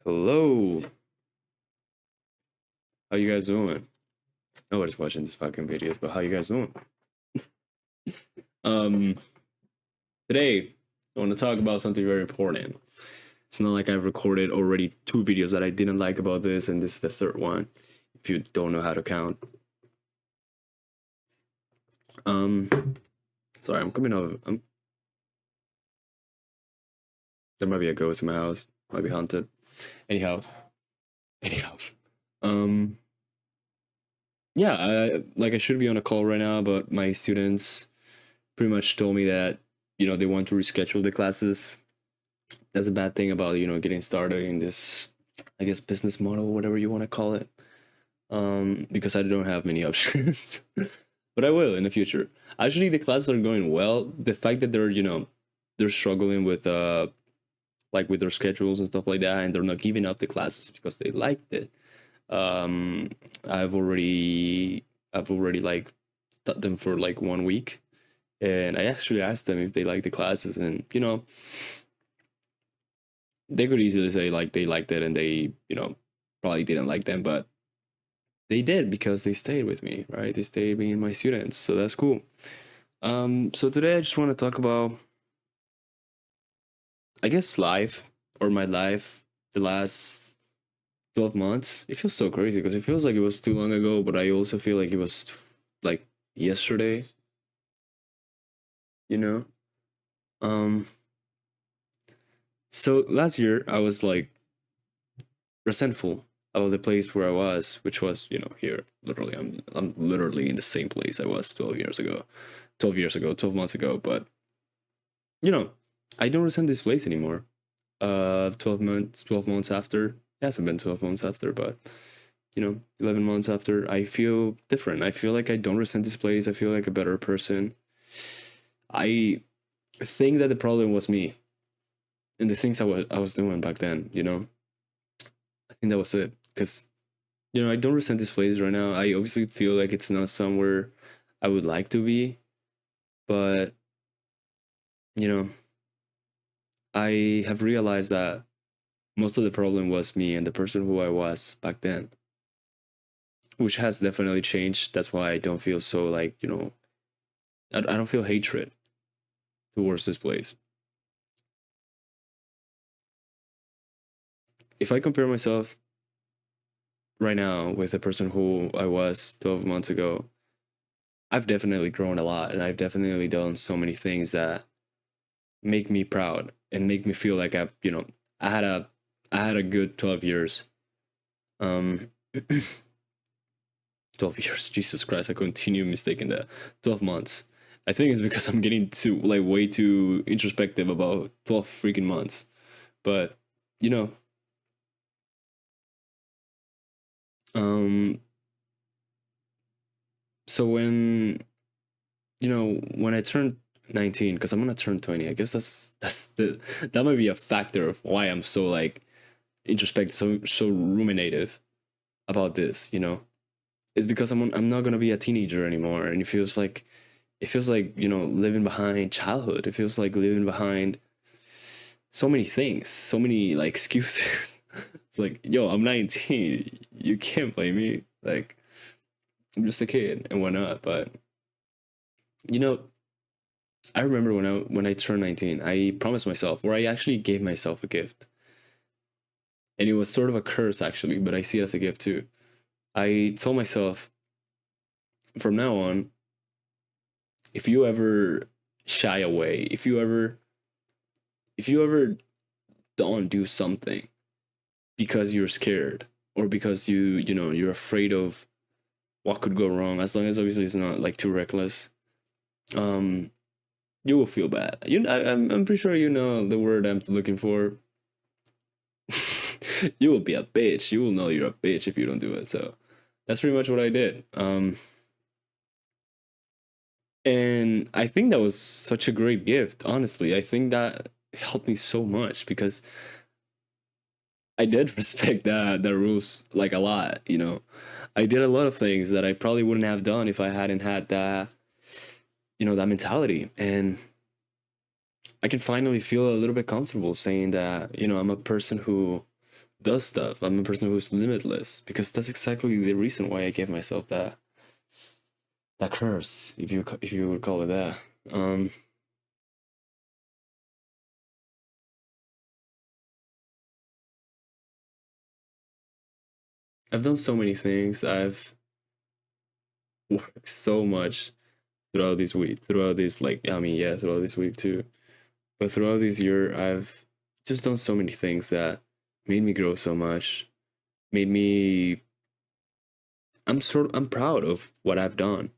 Hello. How you guys doing? Nobody's watching this fucking videos, but how you guys doing? Um, Today I want to talk about something very important. It's not like I've recorded already two videos that I didn't like about this, and this is the third one. If you don't know how to count. Um, Sorry, I'm coming over. There might be a ghost in my house. Might be haunted. Anyhow, anyhow. Um, yeah, I should be on a call right now, but my students pretty much told me that they want to reschedule the classes. That's a bad thing about getting started in this, I guess, business model, whatever you want to call it. Because I don't have many options, but I will in the future. Actually, the classes are going well. The fact that they're struggling with like with their schedules and stuff like that, and they're not giving up the classes because they liked it. um i've already I've already like taught them for like 1 week, and I actually asked them if they like the classes, and they could easily say like they liked it, and they probably didn't like them, but they did because they stayed with me, right? They stayed being my students, so that's cool. So today I just want to talk about, I guess, life, or my life, the last 12 months. It feels so crazy because it feels like it was too long ago, but I also feel like it was like yesterday, you know? Um, so last year I was like resentful of the place where I was, which was, here. Literally, I'm literally in the same place I was 12 years ago, 12 months ago. But you know, I don't resent this place anymore. 12 months after. It hasn't been 12 months after, but 11 months after, I feel different. I feel like I don't resent this place. I feel like a better person. I think that the problem was me and the things I was doing back then. I think that was it. Because I don't resent this place right now. I obviously feel like it's not somewhere I would like to be, but you know, I have realized that most of the problem was me and the person who I was back then, which has definitely changed. That's why I don't feel so like, I don't feel hatred towards this place. If I compare myself right now with the person who I was 12 months ago, I've definitely grown a lot, and I've definitely done so many things that make me proud and make me feel like I had a I had a good 12 years. Um 12 years. Jesus Christ, I continue mistaking that. 12 months. I think it's because I'm getting too like way too introspective about 12 freaking months. But, you know, um so when I turned 19, because I'm gonna turn 20, I guess that might be a factor of why I'm so like introspective, so ruminative about this. It's because I'm not gonna be a teenager anymore, and it feels like living behind childhood. It feels like living behind so many things, so many like excuses. It's like, yo, I'm 19. You can't blame me. Like, I'm just a kid and whatnot. But you know, I remember when I turned 19, I promised myself, or I actually gave myself a gift, and it was sort of a curse actually, but I see it as a gift too. I told myself, from now on, if you ever shy away, if you ever don't do something because you're scared, or because you're afraid of what could go wrong, as long as obviously it's not like too reckless, um you will feel bad. I'm pretty sure you know the word I'm looking for. You will be a bitch. You will know you're a bitch if you don't do it. So that's pretty much what I did. And I think that was such a great gift. Honestly, I think that helped me so much because I did respect the rules like a lot. I did a lot of things that I probably wouldn't have done if I hadn't had that mentality. And I can finally feel a little bit comfortable saying that I'm a person who does stuff. I'm a person who's limitless, because that's exactly the reason why I gave myself that curse, if you would call it that. Um, I've done so many things. I've worked so much throughout this, like, I mean, yeah, throughout this week too. But throughout this year, I've just done so many things that made me grow so much, made me. I'm proud of what I've done,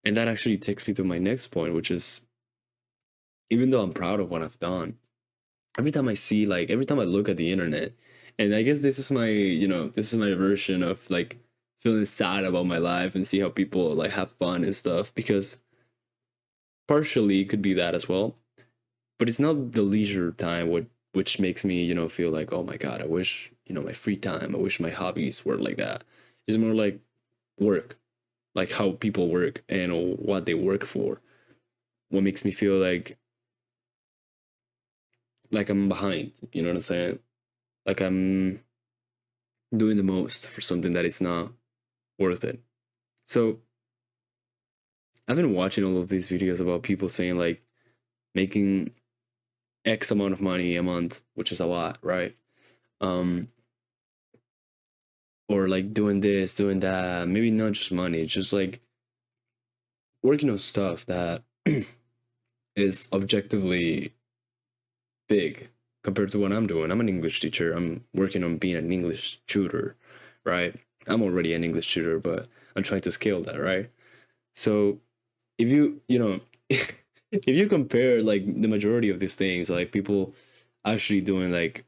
and that actually takes me to my next point, which is, even though I'm proud of what I've done, every time I look at the internet, and I guess this is my, this is my version of like feeling sad about my life and see how people like have fun and stuff, because partially it could be that as well, but it's not the leisure time which makes me, feel like, oh my god, I wish, my free time, I wish my hobbies were like that. It's more like work, like how people work and what they work for, what makes me feel like I'm behind, you know what I'm saying? Like I'm doing the most for something that is not worth it. So I've been watching all of these videos about people saying like making X amount of money a month, which is a lot, right? Um, or like doing this, doing that. Maybe not just money, just like working on stuff that is objectively big compared to what I'm doing. I'm an English teacher. I'm working on being an English tutor, right? I'm already an English tutor, but I'm trying to scale that, right? So if if you compare like the majority of these things, like people actually doing like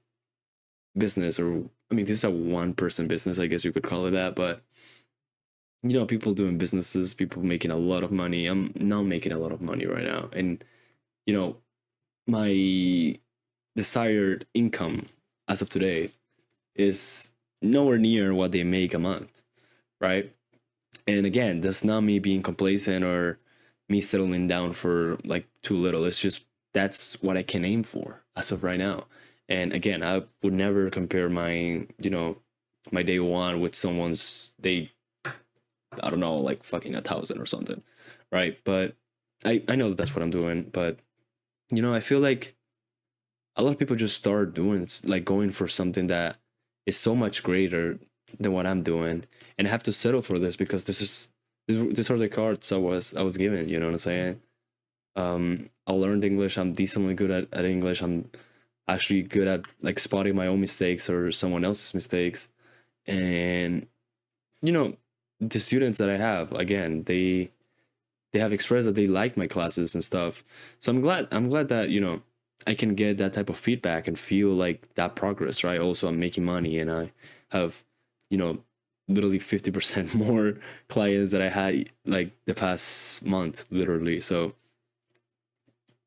business, or I mean, this is a one person business, I guess you could call it that, but people doing businesses, people making a lot of money. I'm not making a lot of money right now, and you know, my desired income as of today is nowhere near what they make a month, right? And again, that's not me being complacent or me settling down for like too little. It's just that's what I can aim for as of right now. And again, I would never compare my day one with someone's day, I don't know, like fucking 1,000 or something, right? But I know that that's what I'm doing. But I feel like a lot of people just start doing like going for something that is so much greater than what I'm doing, and I have to settle for this because these are the cards I was given. You know what I'm saying? I learned English. I'm decently good at English. I'm actually good at like spotting my own mistakes or someone else's mistakes, and you know the students that I have, again, they have expressed that they like my classes and stuff. So I'm glad that I can get that type of feedback and feel like that progress, right? Also, I'm making money and I have you know literally 50% more clients that I had like the past month, literally. So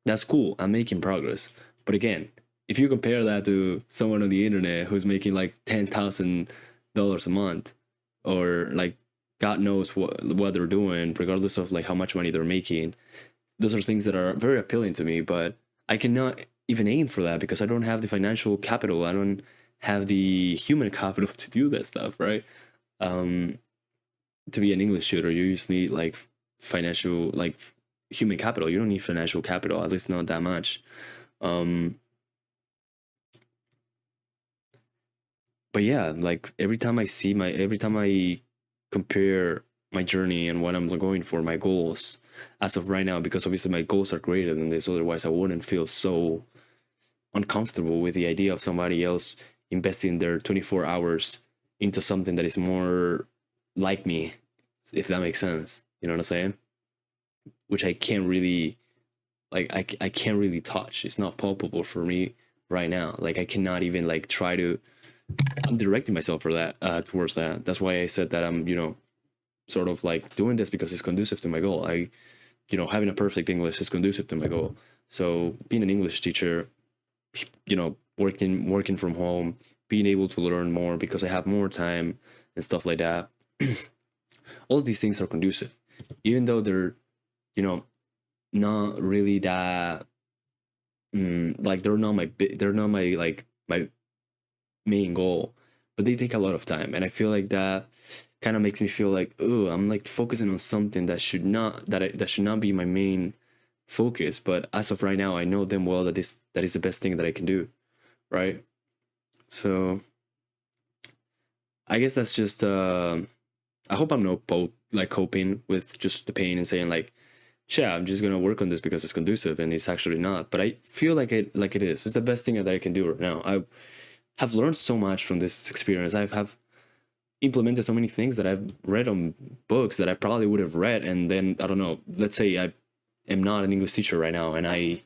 that's cool. I'm making progress. But again, if you compare that to someone on the internet who's making like $10,000 a month, or like God knows what they're doing, regardless of like how much money they're making, those are things that are very appealing to me. But I cannot even aim for that because I don't have the financial capital. I don't have the human capital to do that stuff, right? Um, to be an English tutor, you usually need like financial, like human capital. You don't need financial capital, at least not that much. Um, but yeah, like every time I compare my journey and what I'm going for, my goals as of right now, because obviously my goals are greater than this. Otherwise, I wouldn't feel so uncomfortable with the idea of somebody else investing their 24 hours into something that is more like me, if that makes sense. You know what I'm saying? Which I can't really I can't really touch. It's not palpable for me right now. Like I cannot even like try to. I'm directing myself for that towards that. That's why I said that I'm sort of like doing this because it's conducive to my goal. Having a perfect English is conducive to my goal. So being an English teacher, working from home, being able to learn more because I have more time and stuff like that. All of these things are conducive, even though they're you know not really that like they're not my like my main goal, but they take a lot of time, and I feel like that kind of makes me feel like, oh, I'm like focusing on something that should not that should not be my main focus. But as of right now, I know damn well that that is the best thing that I can do, right? So I guess that's just I hope I'm not like coping with just the pain and saying like, yeah, I'm just gonna work on this because it's conducive, and it's actually not. But I feel like it is. It's the best thing that I can do right now. I have learned so much from this experience. I have implemented so many things that I've read on books that I probably would have read, and then I don't know. Let's say I am not an English teacher right now, and I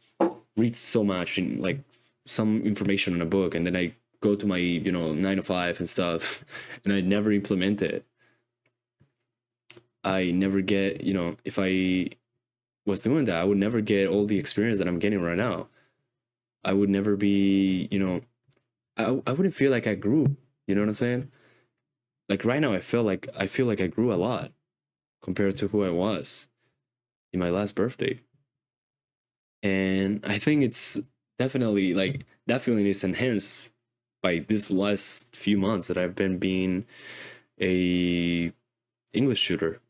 read so much in like some information in a book, and then I go to my 9 to 5 and stuff, and I never implement it. I never get if I was doing that, I would never get all the experience that I'm getting right now. I would never be I wouldn't feel like I grew. You know what I'm saying? Like right now, I feel like I grew a lot compared to who I was in my last birthday. And I think it's definitely like that feeling is enhanced by this last few months that I've been being a English tutor,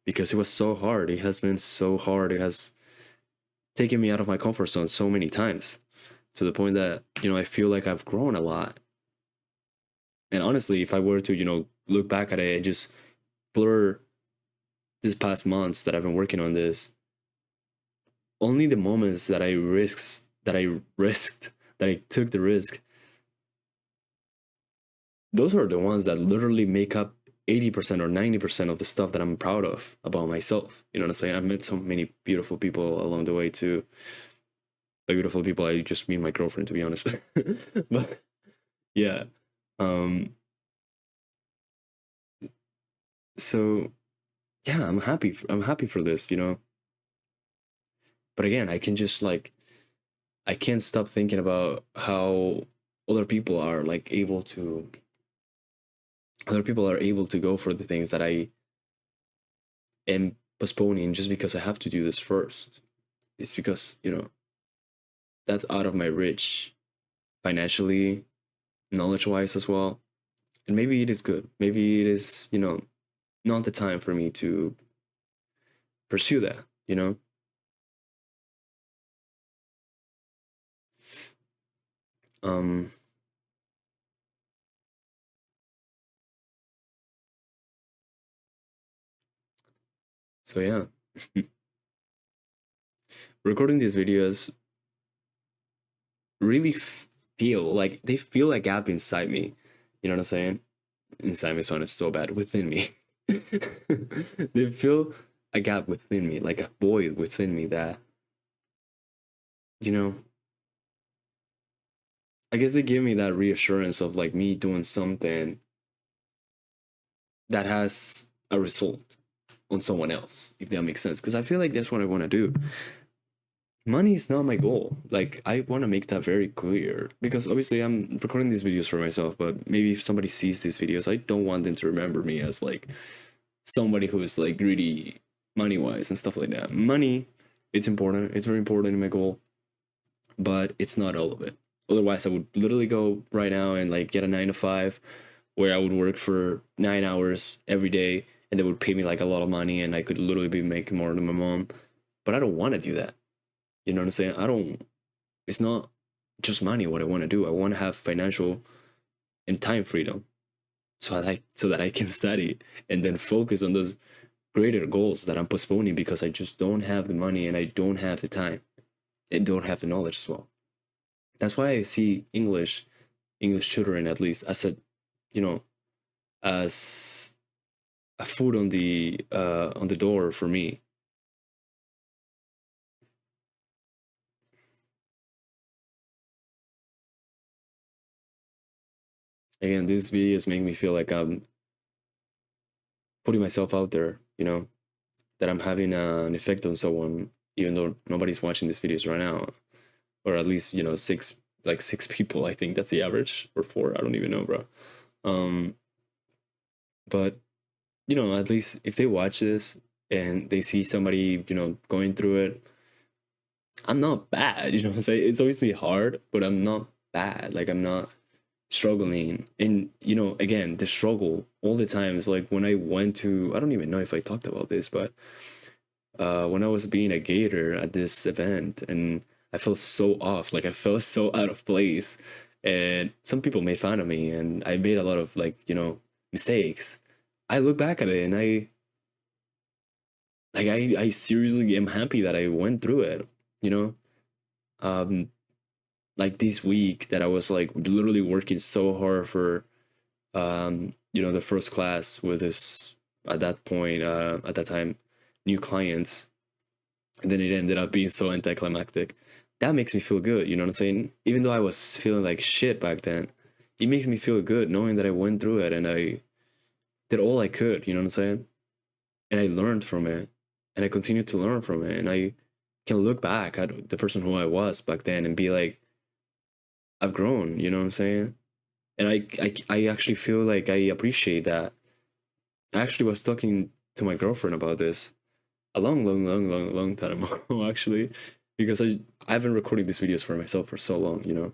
because it was so hard. It has been so hard. It has taken me out of my comfort zone so many times to the point that, I feel like I've grown a lot. And honestly, if I were to, look back at it and just blur this past months that I've been working on this, only the moments that I took the risk, those are the ones that literally make up 80% or 90% of the stuff that I'm proud of about myself. You know what I'm saying? I've met so many beautiful people along the way too. By beautiful people, I just mean my girlfriend, to be honest. But yeah. So yeah, I'm happy. I'm happy for this, But again, I can just like I can't stop thinking about how other people are like other people are able to go for the things that I am postponing just because I have to do this first. It's because, that's out of my reach financially, knowledge wise as well. And maybe it is good. Maybe it is, not the time for me to pursue that, Um, so yeah, recording these videos really feel like they feel a gap inside me. You know what I'm saying? Inside me sounded so bad. Within me. They feel a gap within me, like a void within me that, you know, I guess they give me that reassurance of like me doing something that has a result on someone else, if that makes sense. Because I feel like that's what I want to do. Money is not my goal. Like, I want to make that very clear because obviously I'm recording these videos for myself, but maybe if somebody sees these videos, I don't want them to remember me as like somebody who is like greedy money wise and stuff like that. Money, it's important. It's very important in my goal, but it's not all of it. Otherwise, I would literally go right now and like get a 9 to 5 where I would work for 9 hours every day and they would pay me like a lot of money and I could literally be making more than my mom. But I don't want to do that. You know what I'm saying? It's not just money what I want to do. I want to have financial and time freedom so that I can study and then focus on those greater goals that I'm postponing because I just don't have the money and I don't have the time and don't have the knowledge as well. That's why I see English tutoring at least as you know, as a foot on the door for me. Again, these videos make me feel like I'm putting myself out there, that I'm having an effect on someone, even though nobody's watching these videos right now, or at least six people. I think that's the average, or four. I don't even know, bro. Um, but at least if they watch this and they see somebody, going through it, I'm not bad. You know what I'm saying? It's obviously hard, but I'm not bad. Like I'm not struggling. And you know, again, the struggle all the times, like when I went to, I don't even know if I talked about this, but when I was being a gator at this event, and I felt so off, like I felt so out of place, and some people made fun of me, and I made a lot of, like, you know, mistakes. I look back at it and I seriously am happy that I went through it, you know. um like this week that I was like literally working so hard for, you know, the first class with this, at that point, at that time, new clients, and then it ended up being so anticlimactic. That makes me feel good, you know what I'm saying? Even though I was feeling like shit back then, it makes me feel good knowing that I went through it and I did all I could, you know what I'm saying? And I learned from it, and I continue to learn from it, and I can look back at the person who I was back then and be like, I've grown, you know what I'm saying? And I actually feel like I appreciate that. I actually was talking to my girlfriend about this a long time ago, actually, because I've been recording these videos for myself for so long, you know.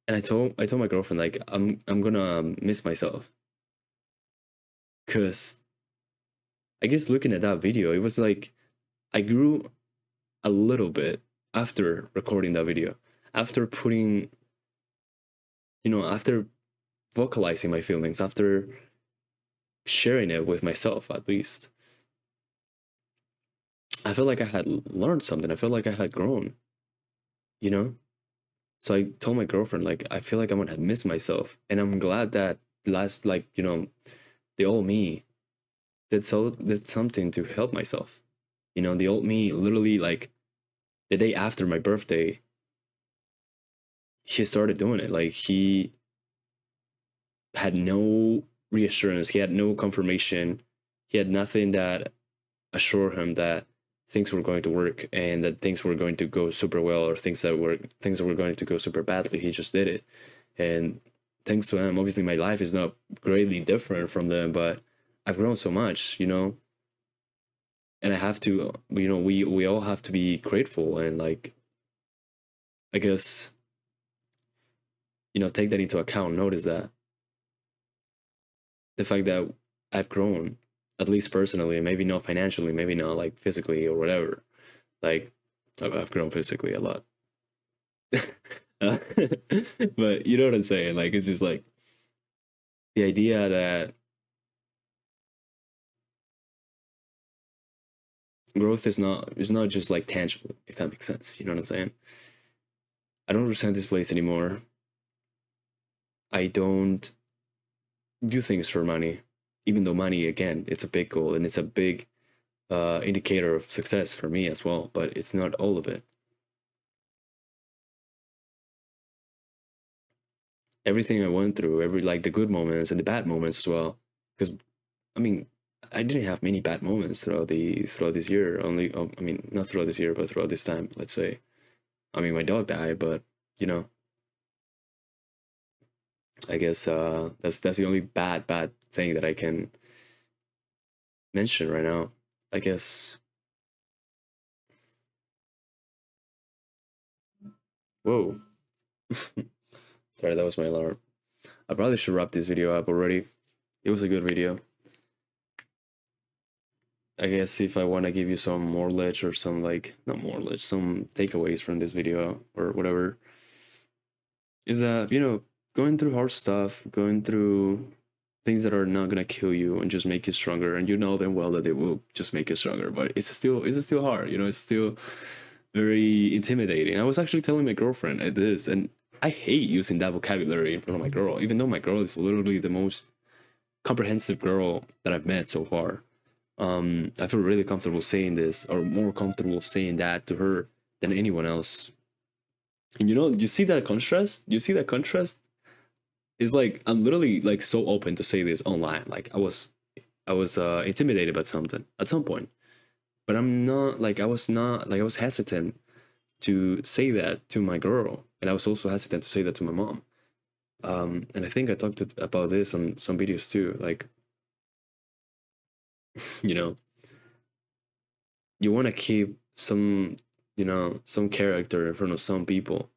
And I told my girlfriend, like, I'm gonna miss myself, because I guess looking at that video, it was like I grew a little bit after recording that video, after putting, you know, after vocalizing my feelings, after sharing it with myself, at least. I felt like I had learned something. I felt like I had grown, you know? So I told my girlfriend, like, I feel like I'm gonna miss myself. And I'm glad that last, like, you know, the old me did something to help myself. You know, the old me literally, like, the day after my birthday, he started doing it. Like, he had no reassurance, he had no confirmation, he had nothing that assured him that things were going to work and that things were going to go super well, or things that were going to go super badly. He just did it. And thanks to him, obviously my life is not greatly different from them, but I've grown so much, you know. And I have to, you know, we all have to be grateful and, like, I guess, you know, take that into account. Notice that the fact that I've grown, at least personally, maybe not financially, maybe not like physically or whatever. Like, I've grown physically a lot. But you know what I'm saying? Like, it's just like the idea that growth is not just like tangible, if that makes sense. You know what I'm saying? I don't resent this place anymore. I don't do things for money, even though money, again, it's a big goal and it's a big indicator of success for me as well, but it's not all of it. Everything I went through, every, like, the good moments and the bad moments as well, because I mean, I didn't have many bad moments throughout this year. Only, I mean, not throughout this year, but throughout this time. Let's say, I mean, my dog died, but you know, I guess that's the only bad thing that I can mention right now. I guess. Whoa. Sorry, that was my alarm. I probably should wrap this video up already. It was a good video. I guess if I want to give you some more ledge or some, like, not more ledge, some takeaways from this video or whatever, is that, you know, going through hard stuff, going through things that are not gonna kill you and just make you stronger, and you know them well that they will just make you stronger, but it's still hard, you know, it's still very intimidating. I was actually telling my girlfriend this, and I hate using that vocabulary in front of my girl, even though my girl is literally the most comprehensive girl that I've met so far. I feel really comfortable saying this, or more comfortable saying that to her than anyone else. And you know, you see that contrast? You see that contrast? It's like I'm literally like so open to say this online. Like I was intimidated by something at some point. But I'm not, like, I was not, like, I was hesitant to say that to my girl. And I was also hesitant to say that to my mom. And I think I talked about this on some videos too. Like, you know, you want to keep some, you know, some character in front of some people.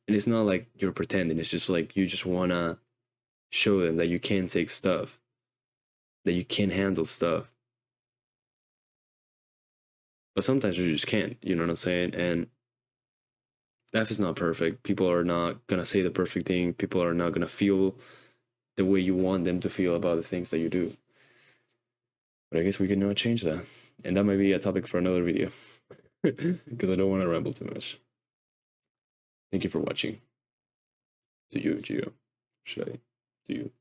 And it's not like you're pretending, it's just like you just wanna show them that you can take stuff, that you can handle stuff. But sometimes you just can't, you know what I'm saying? And life is not perfect. People are not gonna say the perfect thing. People are not gonna feel the way you want them to feel about the things that you do. But I guess we can now change that. And that might be a topic for another video. Because I don't want to ramble too much. Thank you for watching. To you, Gio. Should I? To you.